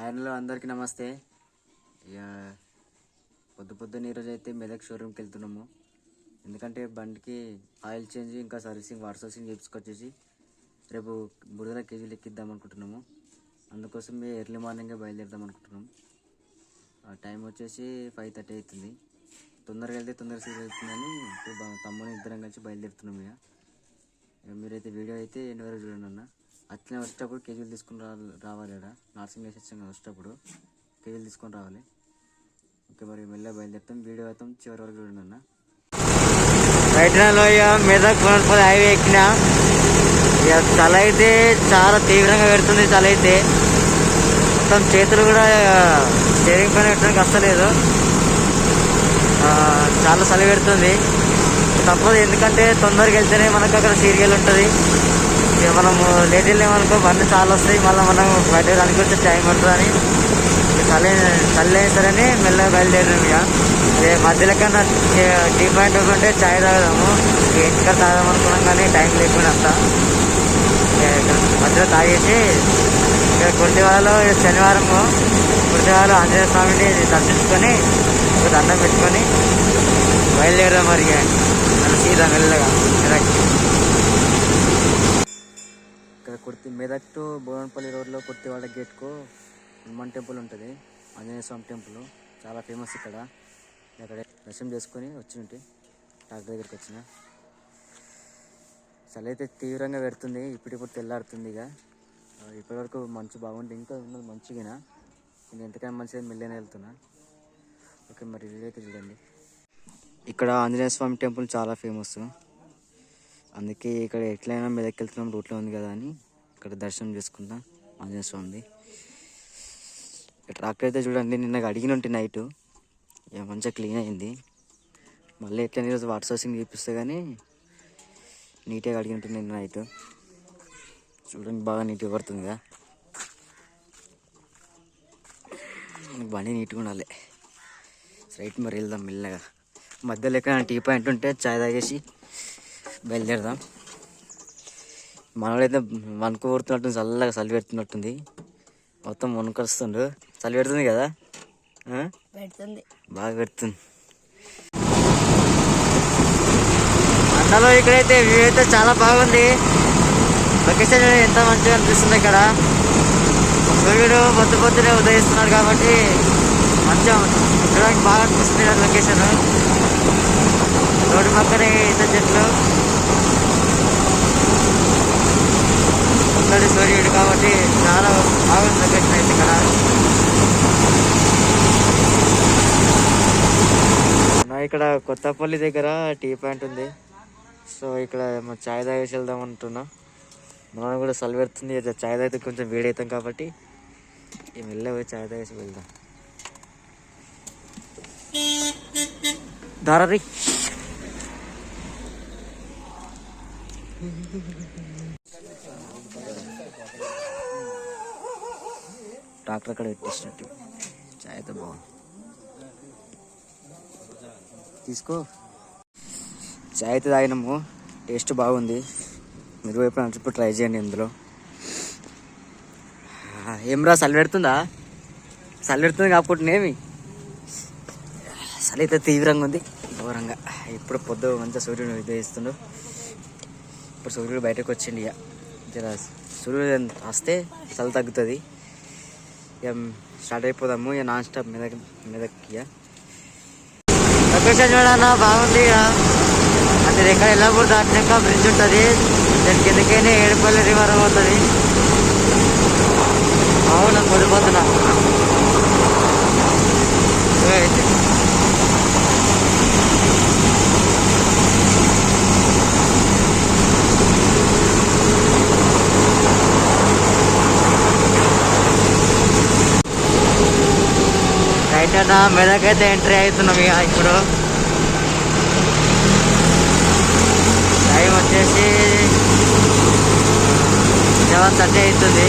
ఆయనలో అందరికీ నమస్తే. ఇక పొద్దున్న ఈరోజు అయితే మెదక్ షోరూమ్కి వెళ్తున్నాము. ఎందుకంటే బండికి ఆయిల్ చేంజ్ ఇంకా సర్వీసింగ్ వాటర్ సర్వీసింగ్ చేయించుకొచ్చేసి రేపు బురదల కేజీలు ఎక్కిద్దాం అనుకుంటున్నాము. అందుకోసం ఎర్లీ మార్నింగే బయలుదేరుదాం అనుకుంటున్నాము. టైం వచ్చేసి 5:30 అవుతుంది. తొందరగా వెళ్తే తొందరగా సీట్ అవుతుందని తమ్ముని ఇద్దరం కలిసి బయలుదేరుతున్నాము. ఇక మీరైతే వీడియో అయితే ఎన్ని వరకు చూడండి అన్న. అట్లనే వచ్చేటప్పుడు కేజీలు తీసుకుని రావాలి. నర్సింగ్ వేసి వచ్చాం వచ్చేటప్పుడు కేజీలు తీసుకొని రావాలి. ఓకే, మరి మెల్లగా బయలుదేరుతాం. వీడియో అయితే చివరి వరకు చూడండి అన్న. రైట్లో ఇక మెదక్ పునర్పల్లి హైవే ఎక్కిన. ఇక చలి అయితే చాలా తీవ్రంగా పెడుతుంది. చలి అయితే మొత్తం చేతులు కూడా స్టీరింగ్ పైన పెట్టడానికి వస్తలేదు. చాలా చలి పెడుతుంది. తప్పదు, ఎందుకంటే తొందరగా వెళ్తేనే మనకు అక్కడ సీరియల్ ఉంటుంది. ఇక మనము లేట్ వెళ్ళామనుకో బండి చాలా వస్తాయి, మళ్ళీ మనం బయట దానికి వచ్చే టైం పడుతుందని చల్లి వేస్తారని మెల్లగా బయలుదేరాము. ఇక మధ్యలో కన్నా టీ పాయింట్ ఉంటే చాయ్ తాగుదాము. ఇంటికా తాగుదాం అనుకున్నాం కానీ టైం లేకుండా అంతా మధ్యలో తాగేసి ఇక గుడివాడలో శనివారము గుడివాడలో ఆంజనేయ స్వామిని దర్శించుకొని ఒక దండం పెట్టుకొని బయలుదేరాం. మరి సీదా మెల్లగా ఇక్కడ మెదక్ టు బోనపల్లి రోడ్లో కుర్తివాడ గేట్కు హనుమాన్ టెంపుల్ ఉంటుంది. ఆంజనేయ స్వామి టెంపుల్ చాలా ఫేమస్ ఇక్కడ. అక్కడ దర్శనం చేసుకొని వచ్చినట్టు డాక్టర్ దగ్గరికి వచ్చిన. చలి అయితే తీవ్రంగా పెడుతుంది. ఇప్పుడు తెల్లారుతుంది. ఇక ఇప్పటివరకు మంచు బాగుంది, ఇంకా ఉన్నది మంచిగా. నేను ఎంతకైనా మంచిగా మెల్లనే వెళ్తున్నా. ఓకే, మరి వీడియో అయితే చూడండి. ఇక్కడ ఆంజనేయ స్వామి టెంపుల్ చాలా ఫేమస్. అందుకే ఇక్కడ ఎట్లయినా మెదక్ వెళ్తున్నాం, రూట్లో ఉంది కదా అని ఇక్కడ దర్శనం చేసుకుందాం ఆంజనేయ స్వామిది. ట్రాక్టర్ అయితే చూడండి, నిన్న అడిగిన ఉంటే నైట్ మంచిగా క్లీన్ అయింది. మళ్ళీ ఎట్లా ఈరోజు వాటర్ సోర్సింగ్ చూపిస్తే కానీ నీట్గా అడిగి ఉంటుంది. నిన్న నైట్ చూడండి, బాగా నీట్గా పడుతుంది కదా. బండి నీట్గా ఉండాలి. స్ట్రైట్ మరి వెళ్దాం మెల్లగా. మధ్యలో ఎక్కడ టీ పాయింట్ ఉంటే చాయ్ తాగేసి బయలుదేరదాం. మనోడైతే వణుకు కొడుతున్నట్టుంది, చల్లగా చలి పెడుతున్నట్టుంది. మొత్తం వణుకొస్తుండు. చలి పెడుతుంది కదా, బాగా పెడుతుంది. అన్నలో ఇక్కడైతే వ్యూ అయితే చాలా బాగుంది. లొకేషన్ ఎంత మంచిగా అనిపిస్తుంది. ఇక్కడ సూర్యుడు పొద్దునే ఉదయిస్తున్నాడు కాబట్టి మంచిగా చూడడానికి బాగా అనిపిస్తుంది లొకేషన్. రోడ్డు పక్కనే ఈత చెట్లు, పొద్దుడి సూర్యుడు కాబట్టి చాలా బాగుంది లొకేషన్ అయితే ఇక్కడ. ఇక్కడ కొత్తపల్లి దగ్గర టీ పాయింట్ ఉంది. సో ఇక్కడ చాయ్ తాగేసి వెళ్దాం అంటున్నా. మనం కూడా చలి పెడుతుంది, చాయ్ తాగితే కొంచెం వేడవుతాం కాబట్టి మెల్ల పోయి చాయ్ తాగేసి వెళ్దాం. దారి ట్రాక్టర్ అక్కడ పెట్టేసినట్టు. చాయ్ అయితే బాగుంది, తీసుకో. చాయ్ అయితే తాగినాము, టేస్ట్ బాగుంది. మీరు వైపు నచ్చినప్పుడు ట్రై చేయండి. ఇందులో ఏమ్రా చలి పెడుతుందా? చలి పెడుతుంది కాకపోతేనేమి చలి అయితే తీవ్రంగా ఉంది, ఘోరంగా. ఇప్పుడు పొద్దు మంచిగా సూర్యుడు ఉదయిస్తుండు. ఇప్పుడు సూర్యుడు బయటకు వచ్చిండు. ఇక సూర్యుడు వస్తే చలి తగ్గుతుంది. ఇక స్టార్ట్ అయిపోదాము. ఇక నాన్ స్టాప్ మెదక్. ఇక లొకేషన్ చూడన్నా బాగుంది. ఇక అంటే ఎక్కడ వెళ్ళకూడదు, దాటినాక బ్రిడ్జ్ ఉంటుంది. దానికి ఎందుకైనా ఏడుపల్లి రివర్ అవుతుంది. అవును, పడిపోతున్నా అయితే. రైట్ అన్న, మెదక్ అయితే ఎంట్రీ అవుతున్నాం. ఇక ఇప్పుడు టైం వచ్చేసి 7:30 అవుతుంది.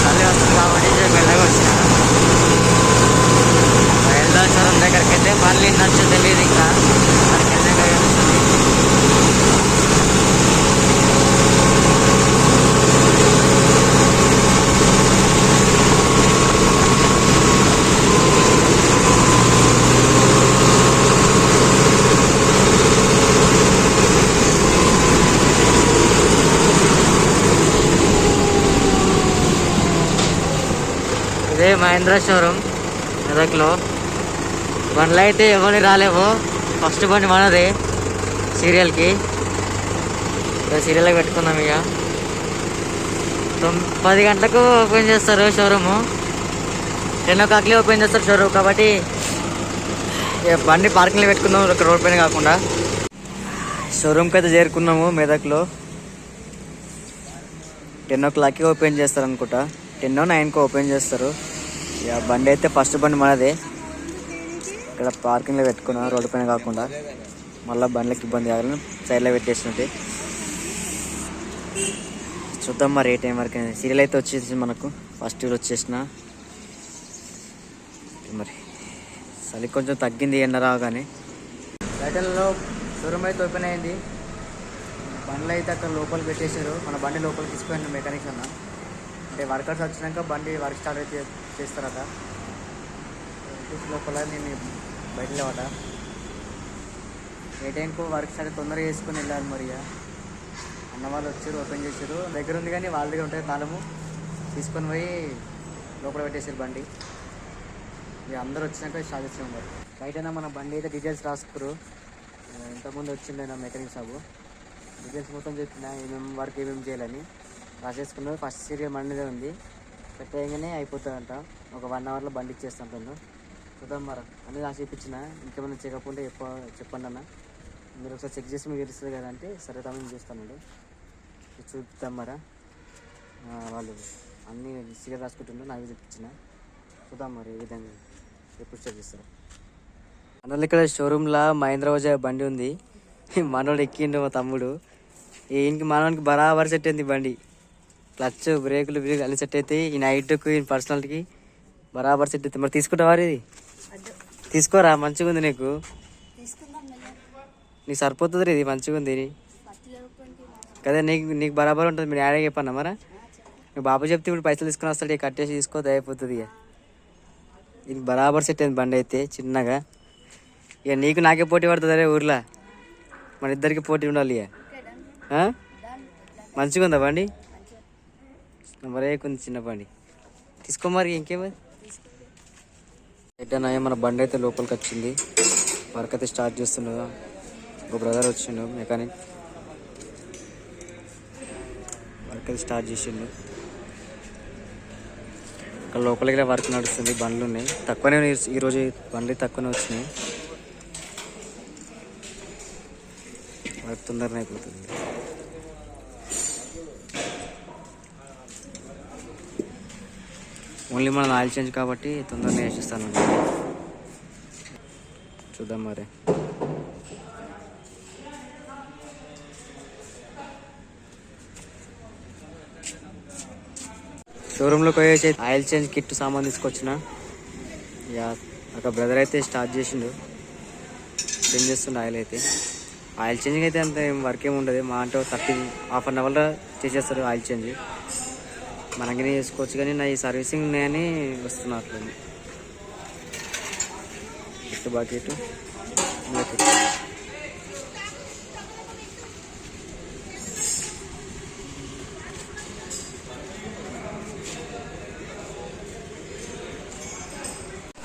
చలి వస్తుంది కాబట్టి మెల్లగా వచ్చిన. వెళ్దాం దగ్గరికి అయితే మళ్ళీ నచ్చు తెలియదు. ఇంకా అక్కడికి వెళ్ళాక వస్తుంది. ఇదే మహేంద్ర షోరూమ్ మెదక్లో. బండ్లు అయితే ఎవరి రాలేవు. ఫస్ట్ బండి మనదే సీరియల్కి. సీరియల్కి పెట్టుకుందాం. ఇక 10 గంటలకు ఓపెన్ చేస్తారు షోరూము. 10 o'clock ఓపెన్ చేస్తారు షోరూమ్. కాబట్టి బండి పార్కింగ్లో పెట్టుకుందాం, ఒక రోడ్ పైన కాకుండా. షోరూమ్కి అయితే చేరుకున్నాము మెదక్లో. 10 o'clock ఓపెన్ చేస్తారు అనుకుంటా. 10 or 9 ఓపెన్ చేస్తారు. ఇక బండి అయితే ఫస్ట్ బండి మనదే. ఇక్కడ పార్కింగ్లో పెట్టుకున్నాం, రోడ్డు పైన కాకుండా. మళ్ళీ బండ్లకి ఇబ్బంది కావాలని సైడ్లో పెట్టేసినట్టే. చూద్దాం మరి ఏ టైం వరకు. సీరియల్ అయితే వచ్చేసి మనకు ఫస్ట్ ఇయర్ వచ్చేసిన. మరి చలి కొంచెం తగ్గింది ఎండ రాగానే. బయటలో షోరూమ్ అయితే ఓపెన్ అయింది. బండ్లు అయితే అక్కడ లోపల పెట్టేశారు. మన బండి లోపలికి తీసుకుపోయిన మెకానిక్స్ అన్న. అంటే వర్కర్స్ వచ్చినాక బండి వర్క్ స్టార్ట్ అయితే చేస్తారట. లోపల నేను బయట లేవట. ఏ టైంకు వర్క్ స్టార్ట్ తొందరగా చేసుకుని వెళ్ళాలి. మరి అన్న వాళ్ళు వచ్చారు, ఓపెన్ చేశారు. దగ్గర ఉంది కానీ వాళ్ళ దగ్గర ఉంటుంది తాళము. తీసుకొని పోయి లోపల పెట్టేసారు బండి. ఇక అందరూ వచ్చినాక స్టార్ట్ చేసాం. మరి బయట మన బండి అయితే డీటెయిల్స్ రాసుకురు. ఇంతకుముందు వచ్చిండే నా మెకానిక్ షాపు. డీటెయిల్స్ మొత్తం చెప్పిన ఏమేమి వర్క్ ఏమేమి చేయాలని రాసేసుకున్నారు. ఫస్ట్ సీరియల్ బండిదే ఉంది. పెట్టేయగానే అయిపోతుందంట. ఒక 1 hourలో బండి ఇచ్చేస్తుంటాను. చూద్దాం మరి. అన్నీ రాసి ఇప్పించిన. ఇంకేమైనా చెకప్ ఉంటే చెప్పండి అన్న, మీరు ఒకసారి చెక్ చేసి మీకు తెలుస్తుంది కదా అంటే సరే తమని చూస్తానండి. చూపుతాం మరి. వాళ్ళు అన్నీ సీరియల్ రాసుకుంటుండ్రు, నాకు చెప్పించిన. చూద్దాం మరి ఏ విధంగా ఎప్పుడు స్టార్ట్ చేస్తారు. మనోళ్ళు ఇక్కడ షోరూమ్లో మహేంద్ర వజా బండి ఉంది. మనోడు ఎక్కిండు మా తమ్ముడు. ఈయనకి మనోనికి బరాబర్ సెట్ అయింది బండి. క్లచ్ బ్రేకులు అన్ని సెట్ అవుతాయి. ఈ నైట్కు ఈయన పర్సనాలిటీకి బరాబర్ సెట్ అవుతుంది. మరి తీసుకుంటావా? ఇది తీసుకోరా, మంచిగా ఉంది. నీకు సరిపోతుంది. ఇది మంచిగా ఉంది కదా. నీకు బరాబర్ ఉంటుంది. మీరు యాడే చెప్పన్నా మరి. నువ్వు బాబు చెప్తే ఇప్పుడు పైసలు తీసుకుని వస్తాడు. కట్టేసి తీసుకోతే అయిపోతుంది. ఇక ఇది బరాబర్ సెట్ అయింది బండి అయితే చిన్నగా. ఇక నీకు నాకే పోటీ పడుతుంది. అరే ఊర్లో మన ఇద్దరికి పోటీ ఉండాలి. ఇక మంచిగా ఉందా బండి? మరే కొంచెం చిన్న బండి తీసుకో మరి. ఇంకేమది ఎట్టనా. మన బండి అయితే లోపలికి వచ్చింది. వర్క్ అయితే స్టార్ట్ చేస్తున్నదా. ఒక బ్రదర్ వచ్చిండు మెకానిక్. వర్క్ అయితే స్టార్ట్ చేసిండు. ఇక్కడ లోపలికి వర్క్ నడుస్తుంది. బండ్లు ఉన్నాయి తక్కువనే. ఈరోజు బండ్లు తక్కువనే వచ్చినాయి. వర్క్ తొందరనే అయిపోతుంది. ఓన్లీ మన ఆయిల్ చేంజ్ కాబట్టి తొందరగా వేసిస్తాను. చూద్దాం మరి. షోరూంలోకి పోయేసి ఆయిల్ చేంజ్ కిట్ సామాన్ తీసుకొచ్చిన. ఇక ఒక బ్రదర్ అయితే స్టార్ట్ చేసిండు. చేంజ్ చేస్తుండే ఆయిల్ అయితే. ఆయిల్ చేంజింగ్ అయితే అంత వర్క్ ఏమి ఉండదు. మా అంటే 30-half an hourలో చేసేస్తారు ఆయిల్ చేంజ్. మనకనే చేసుకోవచ్చు కానీ నా ఈ సర్వీసింగ్ ఉన్నాయని వస్తున్నా. అట్లా ఇటు బకెట్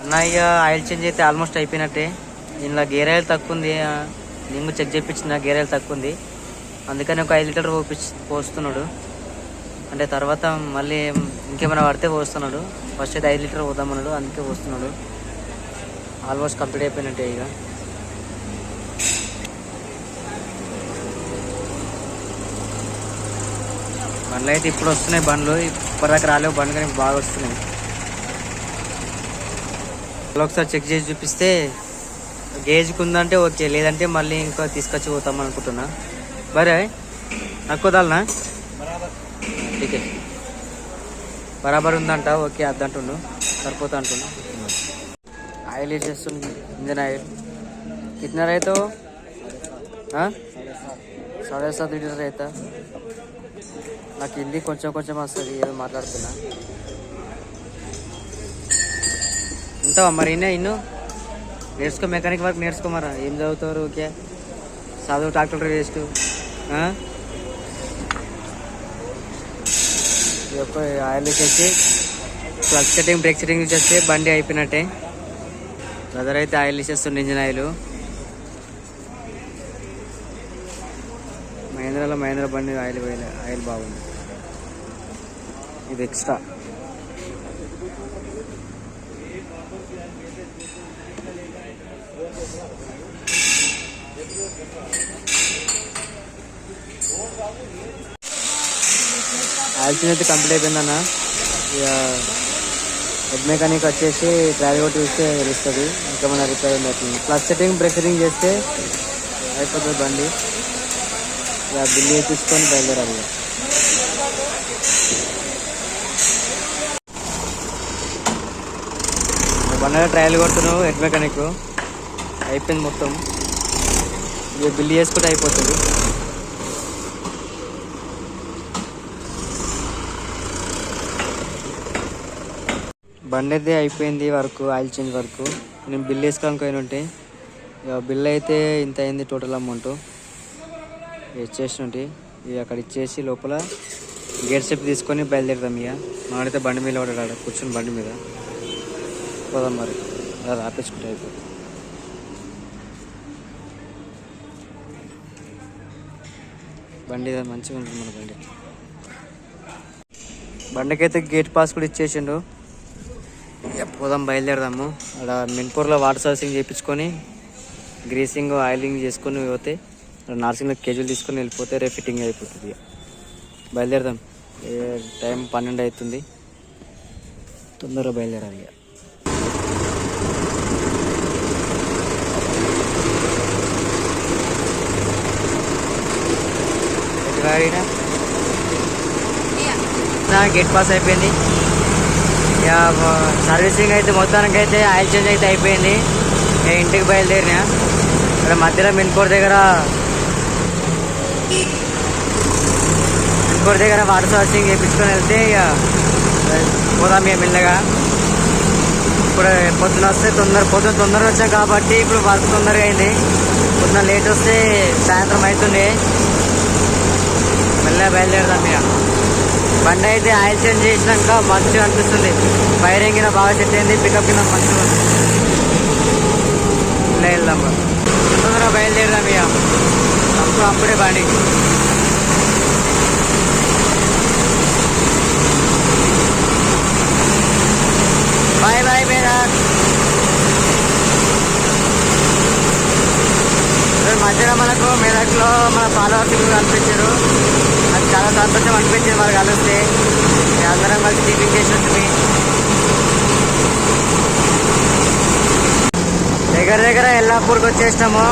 అన్న. ఇక ఆయిల్ చేంజ్ అయితే ఆల్మోస్ట్ అయిపోయినట్టే. ఇందులో గేర్ ఆయిల్ తక్కువ ఉంది. నేను చెక్ చేయించిన గేర్ ఆయిల్ తక్కువ ఉంది. అందుకని ఒక 5 లీటర్ పోస్తున్నాడు. అంటే తర్వాత మళ్ళీ ఇంకేమైనా పడితే పోస్తున్నాడు. ఫస్ట్ అయితే 5 లీటర్ పోదామన్నాడు, అందుకే పోస్తున్నాడు. ఆల్మోస్ట్ కంప్లీట్ అయిపోయినట్టే. ఇక బండ్లు అయితే ఇప్పుడు వస్తున్నాయి. బండ్లు ఇప్పటిదాకా రాలేవు. బండ్లు కానీ బాగా వస్తున్నాయి. ఒకసారి చెక్ చేసి చూపిస్తే గేజ్కి ఉందంటే ఓకే, లేదంటే మళ్ళీ ఇంకా తీసుకొచ్చి పోతాం అనుకుంటున్నా. బరే నాకు దాల్నా టీకే బరాబర్ ఉందంట. ఓకే అద్దంటుండు, సరిపోతా అంటుండు. ఆయిల్ వేసేస్తుంది. ఇంజన్ ఆయిల్ कितना रहे तो 7.5 లీటర్ రైతా. నాకు హిందీ కొంచెం కొంచెం వస్తుంది, ఏదో మాట్లాడుతున్నా. ఉంటావా మరి? ఇన్ను నేర్చుకో, మెకానిక్ వర్క్ నేర్చుకోమరా. ఏం చదువుతారు? ఓకే చదువు ట్రాక్టర్ వేస్ట్. ఆయిల్ వేసేసి క్లచ్ సెట్టింగ్ బ్రేక్ సెట్టింగ్ చేస్తే బండి అయిపోయినట్టే. బ్రదర్ అయితే ఆయిల్ ఇచ్చేస్తుండే, ఇంజిన్ ఆయిల్. మహేంద్ర బండి ఆయిల్ బాగుంది. ఇది ఎక్స్ట్రా. ఆయిల్ చేంజ్ అయితే కంప్లీట్ అయిపోయిందన్న. ఇక హెడ్ మెకానిక్ వచ్చేసి ట్రాలీ కూడా చూస్తే తెలుస్తుంది ఇంకేమైనా రిపేర్ ఉంది. ప్లస్ సెట్టింగ్ బ్రేక్ సెట్టింగ్ చేస్తే అయిపోతుంది బండి. ఇక బిల్లు తీసుకొని బయలుదేరాలి. బండి ట్రయల్ కొడుతున్నావు, హెడ్ మెకానిక్ అయిపోయింది మొత్తం. ఇక బిల్లు చేసుకుంటే అయిపోతుంది. బండి అయితే అయిపోయింది వర్క్, ఆయిల్ చేంజ్ వర్క్. నేను బిల్ వేసుకోవడానికి పోయిన ఉంటే ఇక బిల్ అయితే ఇంత అయింది టోటల్ అమౌంట్. ఇచ్చేసినట్టు ఇక అక్కడ ఇచ్చేసి లోపల గేట్ స్టెప్ తీసుకొని బయలుదేరుతాం. ఇక మనమైతే బండి మీద పడ్డాడు కూర్చొని బండి మీద పోదాం. మరి అలా రాపేసుకుంటే అయిపోతుంది. బండి మంచిగా ఉంటుంది మన బండి. బండికైతే గేట్ పాస్ కూడా ఇచ్చేసిండు. పోదాం, బయలుదేరదాము. అక్కడ మిన్పూర్లో వాటర్ సర్వీసింగ్ చేయించుకొని గ్రీసింగ్ ఆయిలింగ్ చేసుకొని పోతే నర్సింగ్లో కేజీలు తీసుకొని వెళ్ళిపోతే రేపు ఫిట్టింగ్ అయిపోతుంది. బయలుదేరదాం. టైం 12 అవుతుంది, తొందరగా బయలుదేరాలి. గేట్ పాస్ అయిపోయింది. ఇక సర్వీసింగ్ అయితే మొత్తానికి అయితే ఆయిల్ చేంజ్ అయితే అయిపోయింది. ఇంటికి బయలుదేరిన ఇక్కడ మధ్యలో మిన్పూర్ దగ్గర వాటర్ సర్వీసింగ్ చేయించుకొని వెళ్తే ఇక పోదాం ఇక మెల్లగా. ఇప్పుడు పొద్దున వస్తే తొందరగా వచ్చాం కాబట్టి ఇప్పుడు వర్క్ తొందరగా అయింది. పొద్దున లేట్ వస్తే సాయంత్రం అవుతుంది. మెల్లగా బయలుదేరదాం. ఇక బండి అయితే ఆయిల్ చేంజ్ చేసినాక మంచిగా అనిపిస్తుంది. ఫైరింగ్ కింద బాగా సెట్ అయింది, పికప్ కింద మంచిగా ఉంది. ఇలా వెళ్దాం, తొందరగా బయలుదేరదాం. ఇక అప్పుడే బండి బాయ్ బాయ్ మేడాక్. మధ్యలో మనకు మెదక్లో మన ఫాలోవర్స్ కనిపించారు. నాకు చాలా సంతోషం అనిపించింది మరి కలిస్తే. అందరం కలిసి టిఫిన్ చేసినట్టు దగ్గర ఎల్లాపూర్కి వచ్చేసినాము.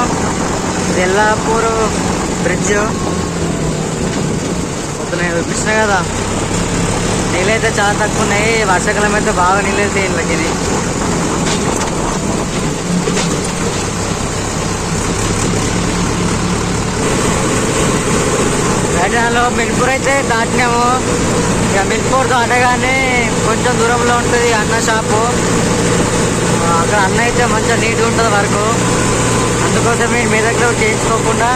ఇది ఎల్లాపూర్ బ్రిడ్జ్. పొద్దున చూపించిన కదా, నీళ్ళైతే చాలా తక్కువ ఉన్నాయి. వర్షాకాలం అయితే బాగా నీళ్ళు వెళ్తాయి ఇళ్ళకి. రైట్ మిన్పూర్ అయితే దాటినాము. ఇక మిన్పూర్ దాటగానే కొంచెం దూరంలో ఉంటుంది అన్న షాపు. అక్కడ అన్న అయితే మంచిగా నీట్గా ఉంటుంది వరకు. అందుకోసం నేను మీ దగ్గర చేయించుకోకుండా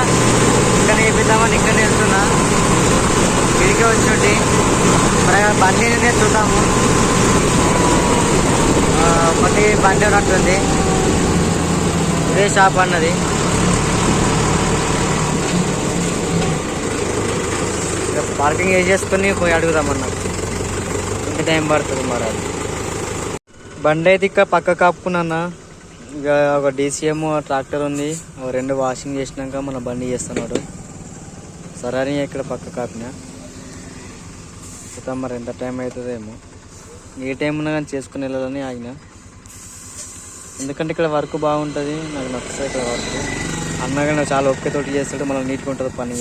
ఇక్కడ వేపిద్దామని ఇక్కడ వెళ్తున్నా. వీడికే వచ్చి మరి బండినే చూద్దాము. ఒకటి బండి ఉన్నట్టుంది. ఇదే షాప్ అన్నది. పార్కింగ్ చేసుకొని పోయి అడుగుదామన్నా. ఎంత టైం పడుతుంది మరి అది. బండి అయితే ఇక్కడ పక్క కాపుకున్నా. ఇక ఒక DCM ట్రాక్టర్ ఉంది, 2 వాషింగ్ చేసినాక మన బండి చేస్తున్నాడు. సరే ఇక్కడ పక్క కాపిన చూద్దాం మరి ఎంత టైం అవుతుందేమో. ఏ టైం ఉన్నా కానీ చేసుకుని వెళ్ళాలని ఆగిన. ఎందుకంటే ఇక్కడ వర్క్ బాగుంటుంది, నాకు నచ్చుతుంది ఇక్కడ వర్క్. అన్నగా చాలా ఒకేతోటి చేస్తాడు, మళ్ళీ నీట్గా ఉంటుంది పని.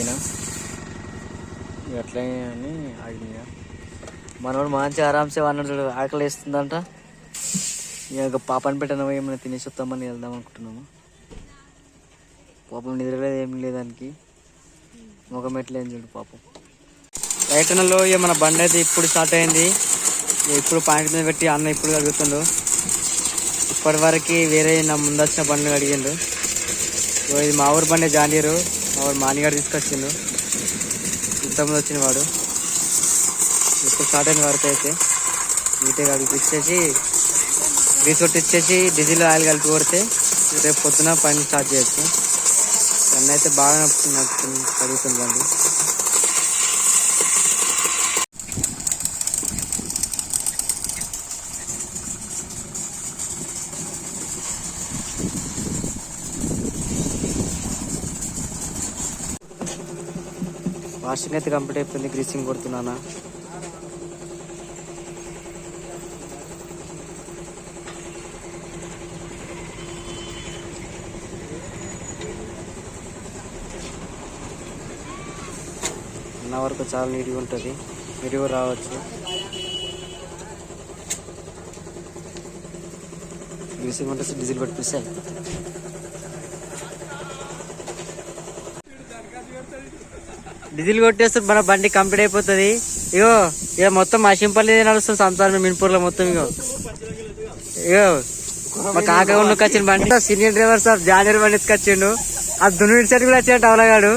అట్లా అని ఆగిన. మనోడు మంచిగా ఆరామ్సే అన్నాడు. ఆకలి వేస్తుందంట. ఇక పాపని పెట్టిన ఏమైనా తినేసి వస్తామని వెళ్దాం అనుకుంటున్నాము. పాపం నిద్రలేదు, ఏం లేదానికి ముఖం ఎట్లేం చూడు పాపం. రైటనలో ఇక మన బండి అయితే ఇప్పుడు స్టార్ట్ అయింది. ఇప్పుడు పాయింట్ మీద పెట్టి అన్న ఇప్పుడు అడుగుతుండు. ఇప్పటి వరకు వేరే నా ముందు వచ్చిన బండ్లు అడిగిండు. ఇది మా ఊరు బండి జాండీరు, మా ఊరు మానిగాడు తీసుకొచ్చిండు. ఇంతకుముందు వచ్చిన వాడు. ఇప్పుడు స్టార్ట్ అయిన వరకు అయితే నీట్గా కలిపిచ్చేసి గ్రీస్ కొట్టిచ్చేసి డీజిల్ ఆయిల్ కలిపి కొడితే రేపు పొద్దున పని స్టార్ట్ చేయొచ్చు. అన్న అయితే బాగా చదువుతుంది బండి. వాషింగ్ అయితే కంప్లీట్ అయిపోయింది. గ్రీసింగ్ కొడుతున్నానా. అన్న వరకు చాలా నీట్గా ఉంటుంది, నీట్గా రావచ్చు. గ్రీసింగ్ ఉంటే డీజిల్ పెట్టిస్తాయి. డీజిల్ కొట్టేస్తే మన బండి కంప్లీట్ అయిపోతుంది. ఇక మొత్తం మా సింపల్లి నడుస్తుంది సంసారం మిన్పూర్లో మొత్తం. ఇగో మా కాక ఉన్నకి వచ్చిన బండి సీనియర్ డ్రైవర్ సార్ జానర్ బండి ఎత్తుకొచ్చిండు. ఆ దున్ను సైడ్ కూడా వచ్చాడు అవలగాడు.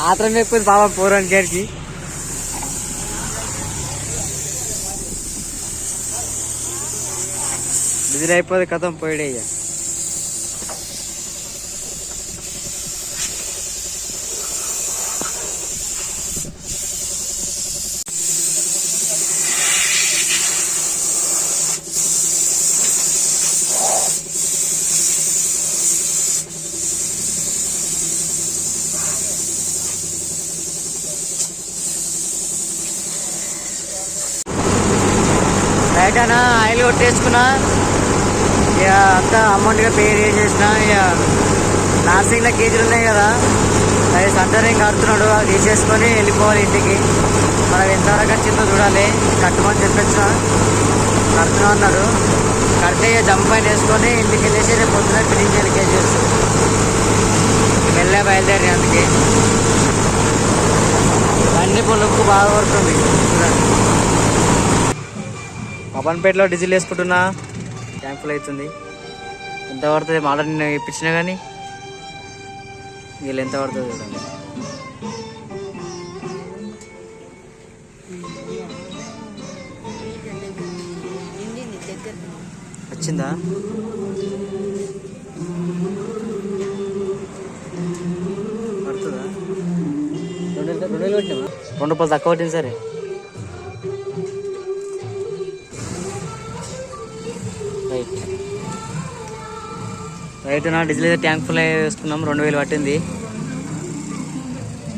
ఆత్రం ఎక్కువ పాపం పోరాని గారికి. డీజిల్ అయిపోతే కథం పోయాడే. ఇక బయటనా ఆయిల్ కొట్టేసుకున్నా. ఇక అంతా అమౌంట్గా పే చేసేసిన. ఇక నార్సింగ్లో కేజీలు ఉన్నాయి కదా, అది సంటరింగ్ కడుతున్నాడు. అది తీసేసుకొని వెళ్ళిపోవాలి ఇంటికి. మనం ఎంతవరకు వచ్చిందో చూడాలి. కట్టమని చెప్పొచ్చిన, కడుతున్నా అన్నాడు. కడితే ఇక జంప్ పైన వేసుకొని ఇంటికి వెళ్ళేసి రేపు పొద్దున ఫినిష్ చేయాలి కేజీస్. వెళ్ళే బయలుదేరి అందుకే బండి పొలుక్కు బాగా పడుతుంది. పవన్పేటలో డీజిల్ వేసుకుంటున్నా. ట్యాంక్ ఫుల్ అవుతుంది. ఎంత పడుతుంది మాట నేను ఇప్పించినా కానీ వీళ్ళు ఎంత పడుతుంది చూడండి. వచ్చిందా? పడుతుందా? 2 కొట్టినా, 2 రూపాయలు తక్కువ కొట్టింది సరే. రైట్ నా డీజిల్ అయితే ట్యాంక్ ఫుల్ వేసుకున్నాం. 2000 పట్టింది.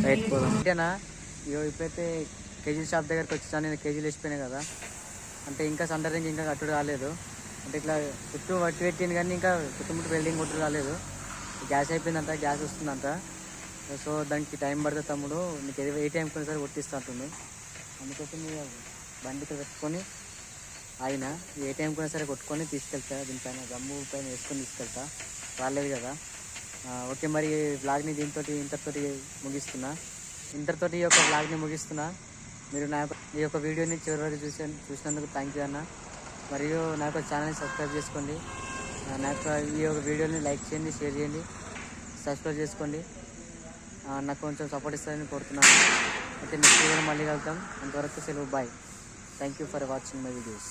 రైట్ పోదాం. అంతేనా? ఇప్పుడైతే కేజీ షాప్ దగ్గరికి వచ్చాను. నేను కేజీలు వేసిపోయినాయి కదా, అంటే ఇంకా సండరింగ్ ఇంకా కట్టుడు కాలేదు. అంటే ఇట్లా చుట్టూ వట్టి పెట్టింది కానీ ఇంకా చుట్టుముట్టు వెల్డింగ్ కొట్టుడు కాలేదు. గ్యాస్ అయిపోయిందంట, గ్యాస్ వస్తుందంట. సో దానికి టైం పడుతుంది తమ్ముడు, నీకు ఏ టైం కొన్నిసారి కొట్టిస్తా అంటుంది. అందుకోసం మీరు బండి పెట్టుకొని ఆయన ఏ టైం కూడా సరే కొట్టుకొని తీసుకెళ్తా. దీనిపైన గమ్ము పైన వేసుకొని తీసుకెళ్తా, రాలేదు కదా. ఓకే, మరి బ్లాగ్ని ఇంతటితోటి ముగిస్తున్నా. ఇంతటితోటి ఈ యొక్క బ్లాగ్ని ముగిస్తున్నా. మీరు ఈ యొక్క వీడియోని చివరి వరకు చూసినందుకు థ్యాంక్ యూ అన్న. మరియు నా యొక్క ఛానల్ని సబ్స్క్రైబ్ చేసుకోండి. నా యొక్క ఈ యొక్క వీడియోని లైక్ చేయండి, షేర్ చేయండి, సబ్స్క్రైబ్ చేసుకోండి. నాకు కొంచెం సపోర్ట్ ఇస్తారని కోరుతున్నాను. అయితే నెక్స్ట్ వీడియో మళ్ళీ కలుద్దాం. అంతవరకు సెలవు, bye. Thank you for watching my videos.